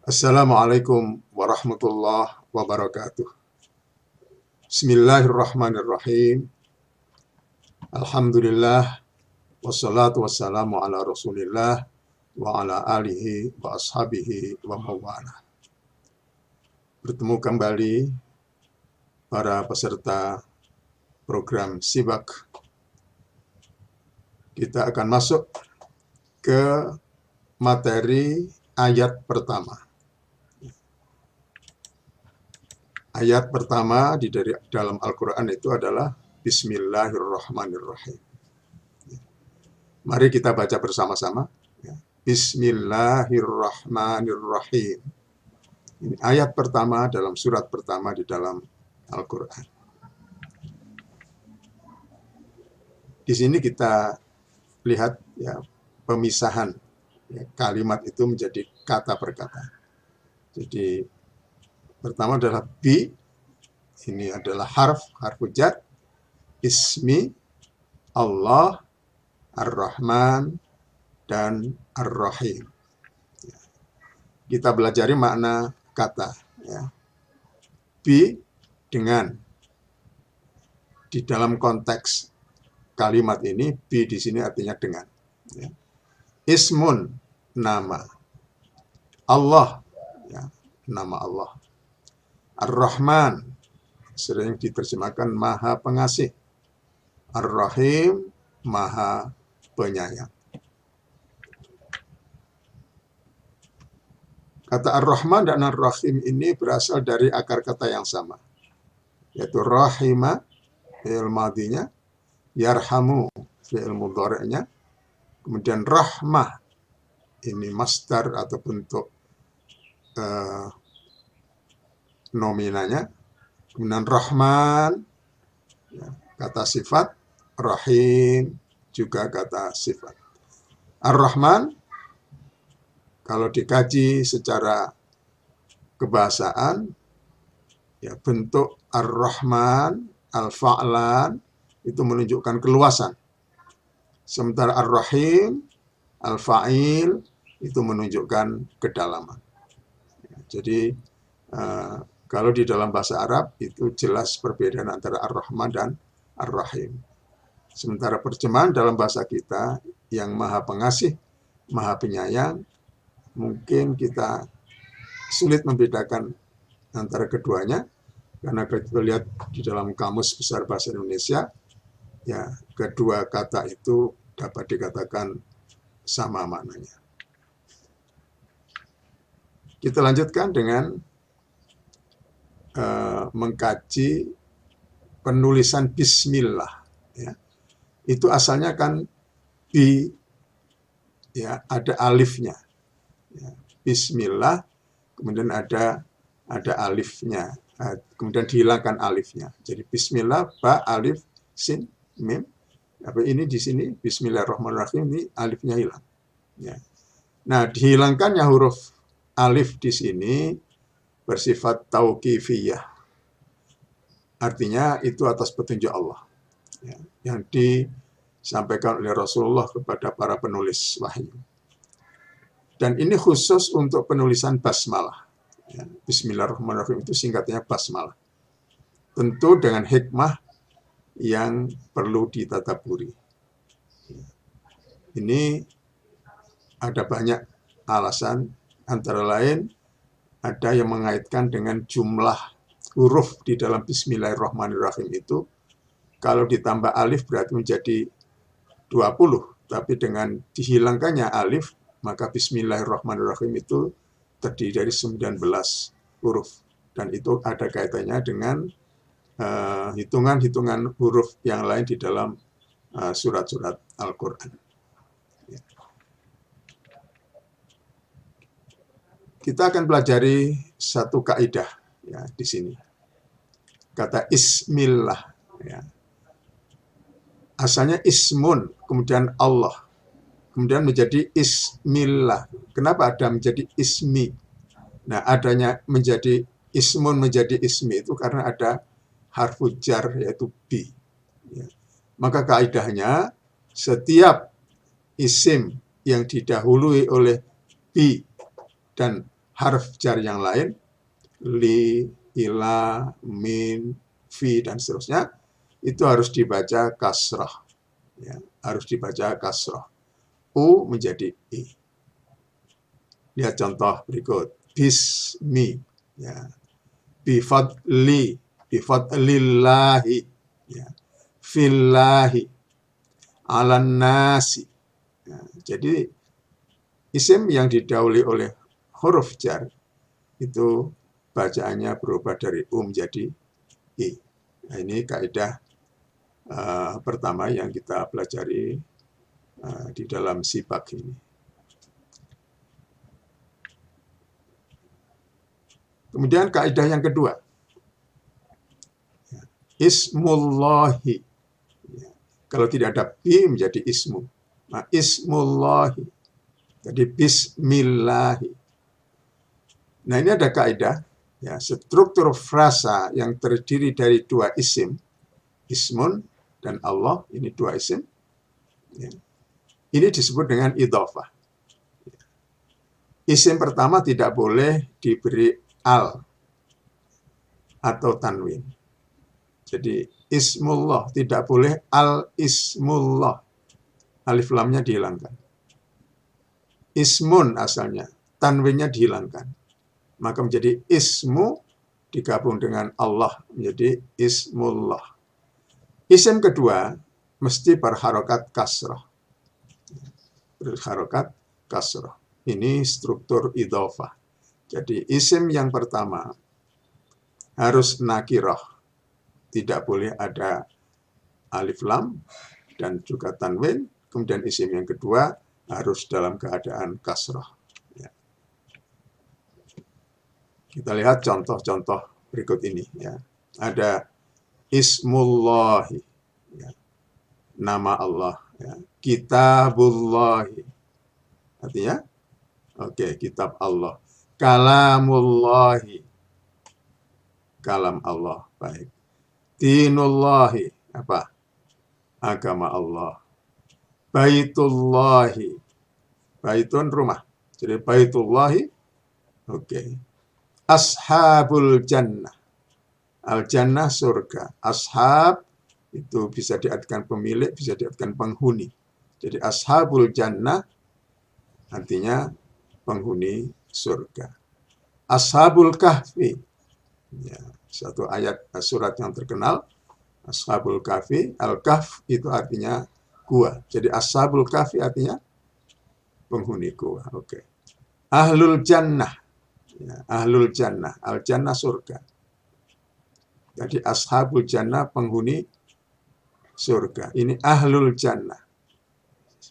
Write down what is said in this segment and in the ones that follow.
Assalamualaikum warahmatullahi wabarakatuh. Bismillahirrahmanirrahim. Alhamdulillah. Wassalatu wassalamu ala rasulillah wa ala alihi wa ashabihi wa mawalah. Bertemu kembali para peserta program Sibak. Kita akan masuk ke materi ayat pertama. Ayat pertama dari dalam Al-Quran itu adalah Bismillahirrahmanirrahim. Mari kita baca bersama-sama. Bismillahirrahmanirrahim. Ini ayat pertama dalam surat pertama di dalam Al-Quran. Di sini kita lihat ya pemisahan ya, kalimat itu menjadi kata per kata. Jadi pertama adalah bi, ini adalah harfu jar, ismi, Allah, Ar-Rahman, dan Ar-Rahim. Kita belajari makna kata. Ya. Bi, dengan. Di dalam konteks kalimat ini, bi di sini artinya dengan. Ya. Ismun, nama. Allah, ya, nama Allah. Ar-Rahman, sering diterjemahkan Maha Pengasih. Ar-Rahim, Maha Penyayang. Kata Ar-Rahman dan Ar-Rahim ini berasal dari akar kata yang sama, yaitu rahima, fi'il madinya, yarhamu, fi'il mudhari'nya, kemudian rahmah, ini masdar atau bentuk nominanya, kemudian Rahman, ya, kata sifat, Rahim, juga kata sifat. Ar-Rahman, kalau dikaji secara kebahasaan, ya, bentuk Ar-Rahman, Al-Fa'lan, itu menunjukkan keluasan. Sementara Ar-Rahim, Al-Fa'il, itu menunjukkan kedalaman. Ya, jadi, kalau di dalam bahasa Arab itu jelas perbedaan antara Ar-Rahman dan Ar-Rahim. Sementara terjemahan dalam bahasa kita yang Maha Pengasih, Maha Penyayang, mungkin kita sulit membedakan antara keduanya, karena kita lihat di dalam Kamus Besar Bahasa Indonesia, ya kedua kata itu dapat dikatakan sama maknanya. Kita lanjutkan dengan mengkaji penulisan Bismillah. Ya. Itu asalnya kan bi, ya, ada alifnya. Ya. Bismillah, kemudian ada alifnya, kemudian dihilangkan alifnya. Jadi Bismillah, ba, alif, sin, mim. Apa ini di sini Bismillahirrahmanirrahim, ini alifnya hilang. Ya. Nah, dihilangkannya huruf alif di sini bersifat tauqifiyah. Artinya itu atas petunjuk Allah. Ya, yang disampaikan oleh Rasulullah kepada para penulis wahyu. Dan ini khusus untuk penulisan basmalah. Ya, Bismillahirrahmanirrahim itu singkatnya basmalah. Tentu dengan hikmah yang perlu ditadaburi. Ini ada banyak alasan, antara lain ada yang mengaitkan dengan jumlah huruf di dalam Bismillahirrahmanirrahim itu. Kalau ditambah alif berarti menjadi 20. Tapi dengan dihilangkannya alif, maka Bismillahirrahmanirrahim itu terdiri dari 19 huruf. Dan itu ada kaitannya dengan hitungan-hitungan huruf yang lain di dalam surat-surat Al-Quran. Ya. Kita akan pelajari satu kaidah ya di sini. Kata Ismillah. Ya. Asalnya ismun, kemudian Allah, kemudian menjadi Ismillah. Kenapa ada menjadi ismi? Nah, adanya menjadi ismun menjadi ismi itu karena ada harfu jar yaitu bi. Ya. Maka kaidahnya setiap isim yang didahului oleh bi dan harf jar yang lain, li, ila, min, fi, dan seterusnya, itu harus dibaca kasrah. Ya, harus dibaca kasrah. U menjadi i. Lihat contoh berikut. Bismi, ya. Bifadli, bifadlillahi, ya. Fillahi, alan nasi. Ya, jadi isim yang didahului oleh huruf jar itu bacaannya berubah dari u menjadi i. Nah, ini kaidah pertama yang kita pelajari di dalam sibak ini. Kemudian kaidah yang kedua, ismullahi. Ya, kalau tidak ada bi menjadi ismu. Nah, ismullahi. Jadi bismillahi. Nah, ini ada kaidah, ya, struktur frasa yang terdiri dari dua isim, ismun dan Allah, ini dua isim. Ya. Ini disebut dengan idhofah. Isim pertama tidak boleh diberi al atau tanwin. Jadi ismullah tidak boleh al ismullah. Alif lamnya dihilangkan. Ismun asalnya, tanwinnya dihilangkan. Maka menjadi ismu digabung dengan Allah menjadi ismullah. Isim kedua mesti berharokat kasrah. Berharokat kasrah. Ini struktur idhofah. Jadi isim yang pertama harus nakirah. Tidak boleh ada alif lam dan juga tanwin. Kemudian isim yang kedua harus dalam keadaan kasrah. Ya. Kita lihat contoh-contoh berikut ini. Ya. Ada ismullahi, ya. Nama Allah. Ya. Kitabullahi. Artinya, oke, kitab Allah. Kalamullahi. Kalam Allah. Baik. Dinullahi. Apa? Agama Allah. Baitullahi. Baitun rumah. Jadi baitullahi. Oke. Ashabul jannah. Al-jannah surga. Ashab itu bisa diartikan pemilik, bisa diartikan penghuni. Jadi ashabul jannah artinya penghuni surga. Ashabul kahfi. Ya, satu ayat surat yang terkenal. Ashabul kahfi. Al-kahf itu artinya gua. Jadi ashabul kahfi artinya penghuni gua. Oke. Ahlul jannah. Ya, ahlul jannah. Al-jannah surga. Jadi ashabul jannah penghuni surga. Ini ahlul jannah.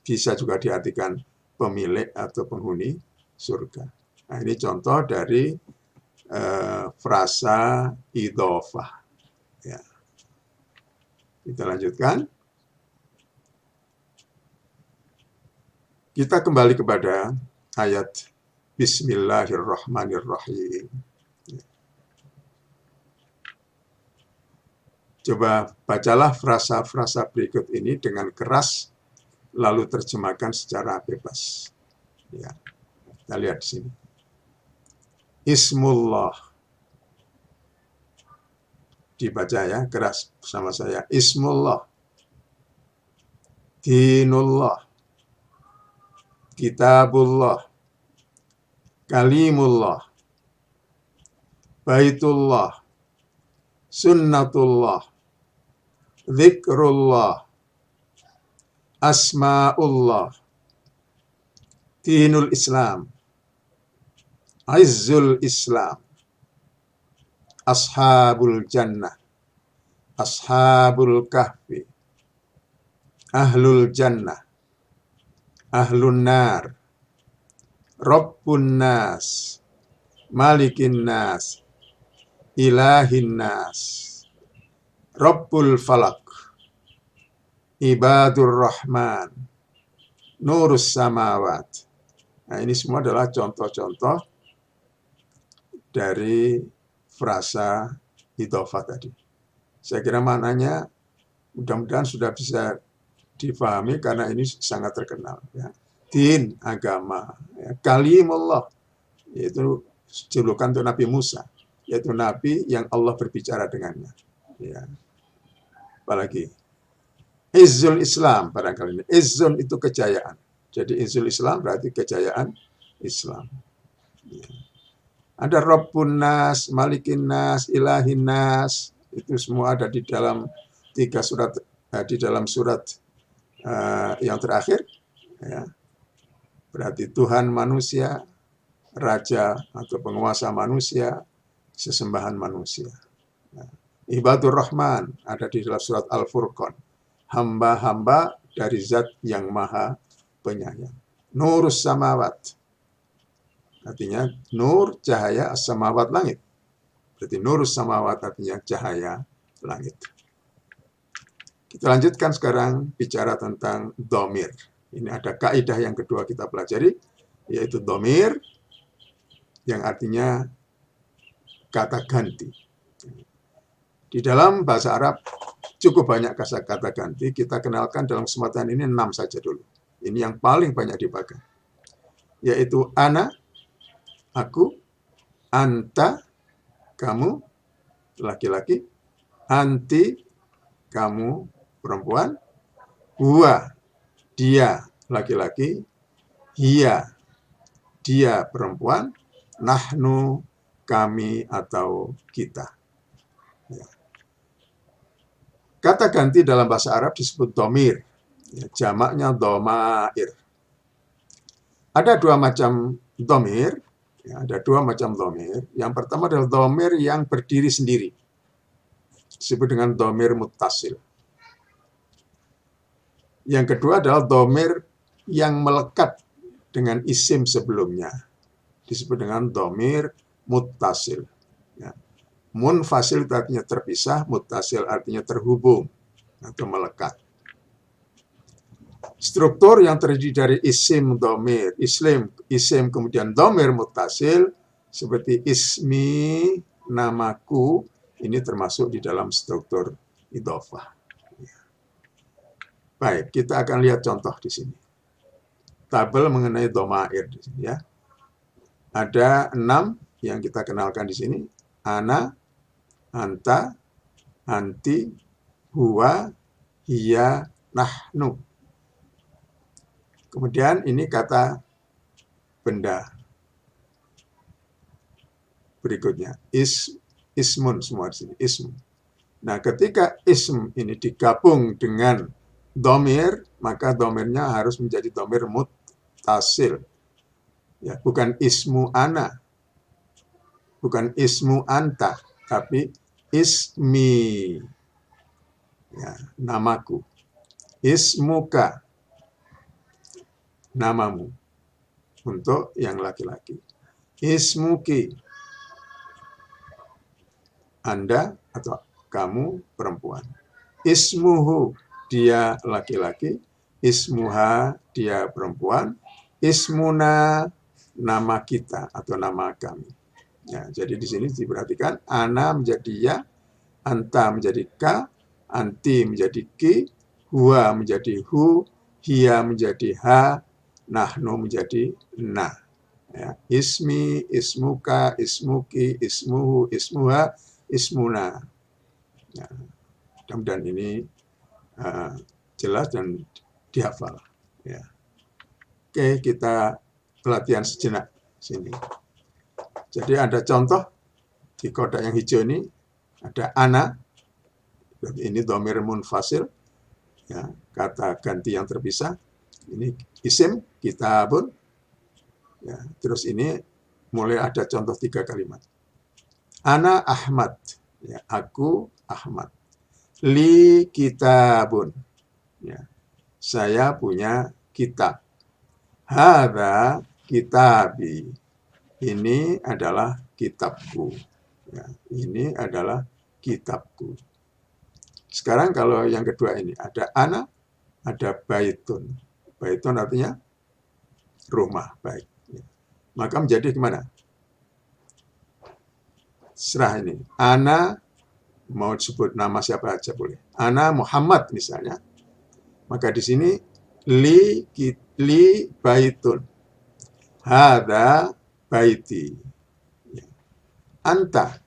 Bisa juga diartikan pemilik atau penghuni surga. Nah, ini contoh dari frasa idhofah. Ya. Kita lanjutkan. Kita kembali kepada ayat Bismillahirrahmanirrahim. Coba bacalah frasa-frasa berikut ini dengan keras, lalu terjemahkan secara bebas. Ya, kita lihat di sini. Ismullah. Dibaca ya, keras bersama saya. Ismullah. Dinullah. Kitabullah. Kalimullah. Baitullah. Sunnatullah. Zikrullah. Asma'ullah. Dinul Islam. Izzul Islam. Ashabul Jannah. Ashabul Kahfi. Ahlul Jannah. Ahlun Nar. Rabbun Nas. Malikin Nas. Ilahin Nas. Rabbul Falak. Ibadur Rahman. Nurus Samawat. Nah, ini semua adalah contoh-contoh dari frasa idhofah tadi. Saya kira maknanya mudah-mudahan sudah bisa difahami karena ini sangat terkenal. Ya. Din, agama. Ya. Kalimullah, yaitu julukan untuk Nabi Musa, yaitu Nabi yang Allah berbicara dengannya. Ya. Apalagi Izzul Islam barangkali ini. Izzun itu kejayaan. Jadi Izzul Islam berarti kejayaan Islam. Ya. Ada Rabbun Nas, Malikin Nas, Ilahin Nas. Itu semua ada di dalam 3 surat, di dalam surat yang terakhir. Ya. Berarti Tuhan manusia, Raja atau penguasa manusia, sesembahan manusia. Ya. Ibadur Rahman ada di dalam surat Al-Furqan. Hamba-hamba dari zat yang maha penyayang. Nurus samawat. Artinya nur, cahaya, samawat, langit. Berarti nurus samawat artinya cahaya langit. Kita lanjutkan sekarang bicara tentang dhamir. Ini ada kaidah yang kedua kita pelajari, yaitu dhamir yang artinya kata ganti. Di dalam bahasa Arab cukup banyak kata ganti, kita kenalkan dalam kesempatan ini 6 saja dulu. Ini yang paling banyak dipakai. Yaitu ana, aku, anta, kamu, laki-laki, anti, kamu, perempuan, huwa, dia, laki-laki, hiya, dia, perempuan, nahnu, kami atau kita. Ya. Kata ganti dalam bahasa Arab disebut dhamir, ya, jamaknya dhamair. Ada 2 macam dhamir, ya, ada 2 macam dhamir. Yang pertama adalah dhamir yang berdiri sendiri, disebut dengan dhamir muttasil. Yang kedua adalah dhamir yang melekat dengan isim sebelumnya, disebut dengan dhamir muttasil. Ya. Munfasil artinya terpisah, muttasil artinya terhubung atau melekat. Struktur yang terdiri dari isim dhamir, isim kemudian dhamir muttasil seperti ismi, namaku, ini termasuk di dalam struktur idhofah. Baik, kita akan lihat contoh di sini. Tabel mengenai dhamair di sini ya. Ada 6 yang kita kenalkan di sini. Ana, anta, anti, huwa, hiya, nahnu. Kemudian ini kata benda. Berikutnya, ismun semua di sini, ism. Nah, ketika ism ini digabung dengan dhamir, maka dhamirnya harus menjadi dhamir muttasil. Ya, bukan ismu ana, bukan ismu anta, tapi ismi, ya, namaku. Ismuka, namamu, untuk yang laki-laki. Ismuki, Anda atau kamu perempuan. Ismuhu, dia laki-laki. Ismuha, dia perempuan. Ismuna, nama kita atau nama kami. Ya, jadi di sini diperhatikan ana menjadi ya, anta menjadi ka, anti menjadi ki, huwa menjadi hu, hiya menjadi ha, nahnu menjadi na. Ya, ismi, ismuka, ismuki, ismuhu, ismuha, ismuna. Ya, mudah-mudahan ini jelas dan dihafal. Ya. Oke, kita pelatihan sejenak sini. Jadi ada contoh di kotak yang hijau ini ada ana, ini dhamir munfasil, ya, kata ganti yang terpisah. Ini isim kitabun. Ya, terus ini mulai ada contoh 3 kalimat. Ana Ahmad, ya, aku Ahmad. Li kitabun, ya, saya punya kitab. Hadza kitabi, ini adalah kitabku. Ya, ini adalah kitabku. Sekarang kalau yang kedua ini ada ana, ada baitun. Baitun artinya rumah, baik. Ya. Maka menjadi gimana? Serah ini. Ana, mau disebut nama siapa aja boleh. Ana Muhammad misalnya. Maka di sini li baitun. Hadza baiti. Anta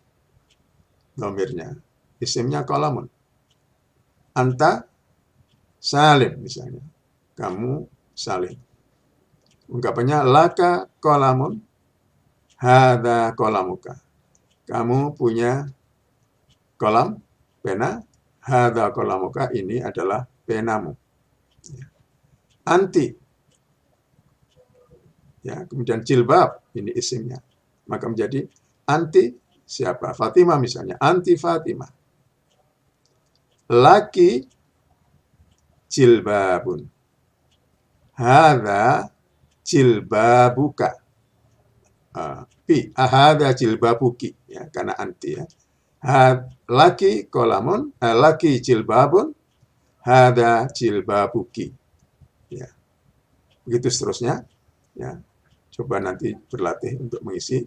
domirnya. Isimnya kolamun. Anta salim misalnya. Kamu salim. Ungkapannya laka kolamun. Hadza kolamuka. Kamu punya kolam, pena. Hadza kolamuka, ini adalah penamu. Anti. Ya, kemudian jilbab, ini isimnya. Maka menjadi anti siapa? Fatimah misalnya. Anti Fatimah. Laki jilbabun. Hadza jilbabuka. Hadza jilbabuki. Ya, karena anti ya. Laki kolamun, laki jilbabun. Hadza jilbabuki. Ya. Begitu seterusnya. Ya. Coba nanti berlatih untuk mengisi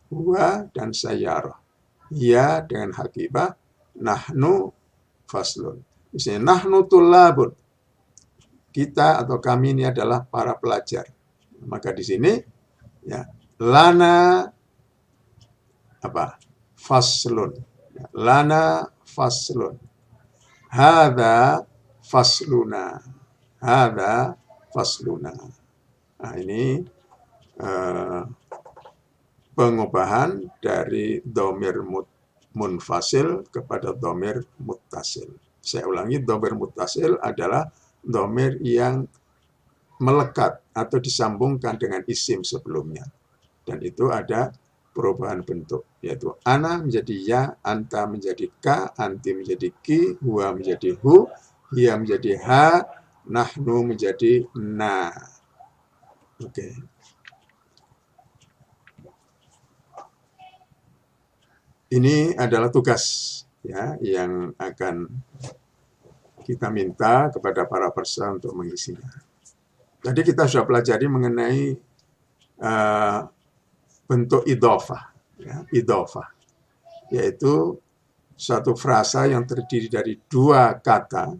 huwa dan sayyarah. Ya dengan hakibah, nahnu faslun. Misalnya nahnu tullabun. Kita atau kami ini adalah para pelajar. Maka di sini ya, lana apa? Faslun. Lana faslun. Hadza fasluna. Hadza fasluna. Nah, ini pengubahan dari domir munfasil kepada domir muttasil. Saya ulangi, domir muttasil adalah domir yang melekat atau disambungkan dengan isim sebelumnya. Dan itu ada perubahan bentuk, yaitu ana menjadi ya, anta menjadi ka, anti menjadi ki, huwa menjadi hu, hiya menjadi ha, nahnu menjadi na. Oke. Ini adalah tugas ya yang akan kita minta kepada para peserta untuk mengisinya. Tadi kita sudah pelajari mengenai bentuk idhofah, ya, idhofah, yaitu suatu frasa yang terdiri dari dua kata.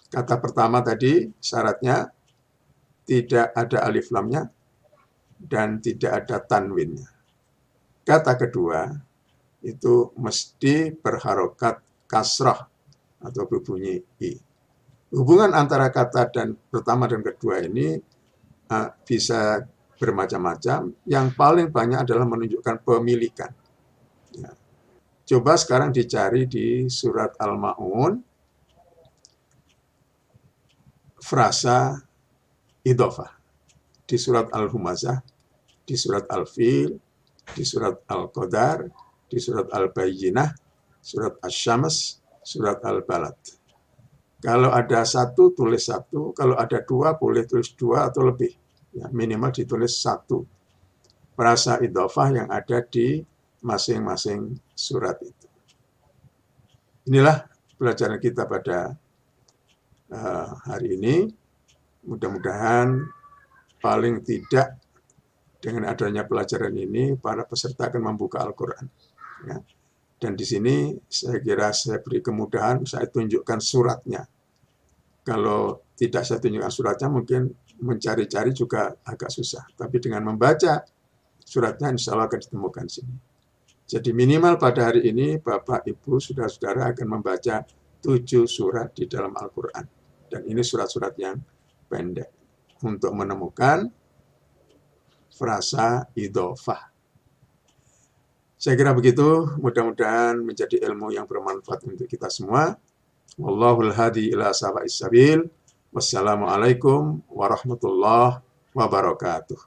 Kata pertama tadi syaratnya tidak ada alif lamnya dan tidak ada tanwinnya. Kata kedua itu mesti berharokat kasrah atau berbunyi i. Hubungan antara kata dan pertama dan kedua ini bisa bermacam-macam. Yang paling banyak adalah menunjukkan pemilikan. Ya. Coba sekarang dicari di surat Al-Ma'un frasa idhofah. Di surat Al-Humazah, di surat Al-Fil, di surat Al-Qadar, di surat Al-Bayyinah, surat Asy-Syams, surat Al-Balad. Kalau ada satu, tulis satu. Kalau ada dua, boleh tulis dua atau lebih. Ya, minimal ditulis satu. Frasa idhofah yang ada di masing-masing surat itu. Inilah pelajaran kita pada hari ini. Mudah-mudahan paling tidak dengan adanya pelajaran ini, para peserta akan membuka Al-Quran. Ya. Dan di sini saya kira saya beri kemudahan, saya tunjukkan suratnya. Kalau tidak saya tunjukkan suratnya, mungkin mencari-cari juga agak susah. Tapi dengan membaca suratnya, insya Allah akan ditemukan di sini. Jadi minimal pada hari ini, Bapak, Ibu, Saudara-saudara akan membaca 7 surat di dalam Al-Quran. Dan ini surat-surat yang pendek. Untuk menemukan frasa idhofah. Saya kira begitu, mudah-mudahan menjadi ilmu yang bermanfaat untuk kita semua. Wallahul hadi ila sawa'is sabil. Wassalamualaikum warahmatullahi wabarakatuh.